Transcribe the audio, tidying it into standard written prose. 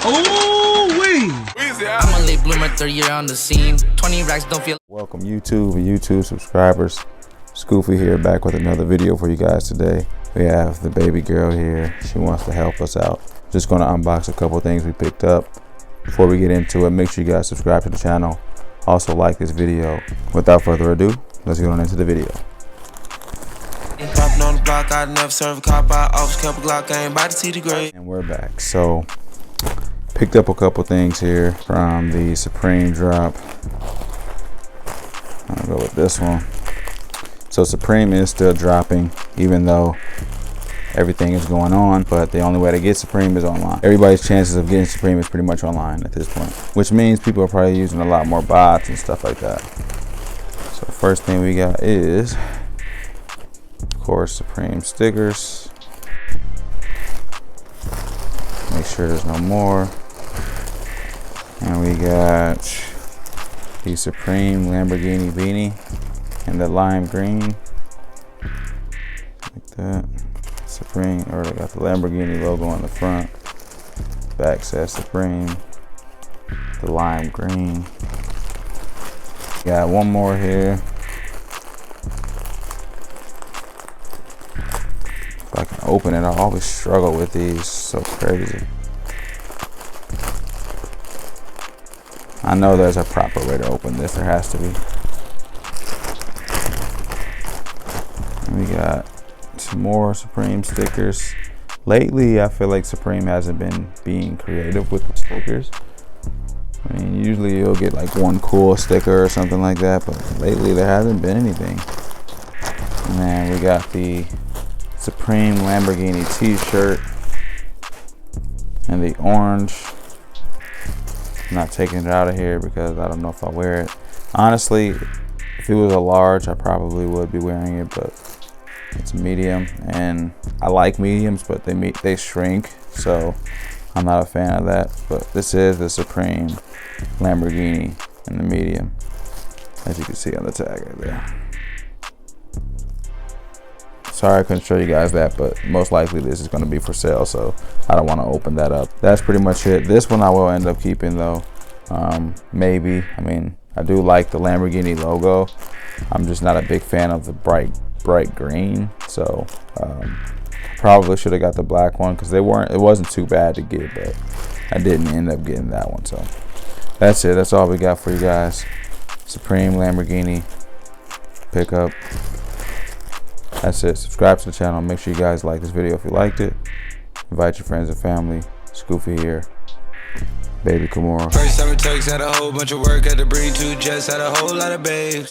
Oh, wee! I'm a late bloomer, third year on the scene. 20 racks don't feel. Welcome YouTube and YouTube subscribers. Scoofy here, back with another video for you guys today. We have the baby girl here. She wants to help us out. Just going to unbox a couple things we picked up. Before we get into it, make sure you guys subscribe to the channel. Also like this video. Without further ado, let's get on into the video. Popping on the block, I never serve a cop out. Office couple Glock, I ain't about to see the grade. And we're back. So picked up a couple things here from the Supreme drop. I'll go with this one. So Supreme is still dropping, even though everything is going on, but the only way to get Supreme is online. Everybody's chances of getting Supreme is pretty much online at this point, which means people are probably using a lot more bots and stuff like that. So the first thing we got is, of course, Supreme stickers. Make sure there's no more. And we got the Supreme Lamborghini beanie in the lime green, like that. Supreme, or they got the Lamborghini logo on the front. Back says Supreme, the lime green. Got one more here. If I can open it, I always struggle with these, so crazy. I know there's a proper way to open this, there has to be. And we got some more Supreme stickers. Lately, I feel like Supreme hasn't been being creative with the stickers. I mean, usually you'll get like one cool sticker or something like that, but lately there hasn't been anything. And then we got the Supreme Lamborghini t-shirt and the orange. I'm not taking it out of here because I don't know if I'll wear it. Honestly, if it was a large, I probably would be wearing it, but it's a medium, and I like mediums, but they shrink, so I'm not a fan of that. But this is the Supreme Lamborghini in the medium, as you can see on the tag right there. Sorry I couldn't show you guys that, but most likely this is going to be for sale, so I don't want to open that up. That's pretty much it. This one I will end up keeping though. Maybe. I mean, I do like the Lamborghini logo. I'm just not a big fan of the bright green, so probably should have got the black one because it wasn't too bad to get, but I didn't end up getting that one. So that's it. That's all we got for you guys. Supreme Lamborghini pickup. That's it. Subscribe to the channel. Make sure you guys like this video if you liked it. Invite your friends and family. Scoofy here. Baby Kimura. First time it takes, had a whole bunch of work, had to bring 2 jets, had a whole lot of babes.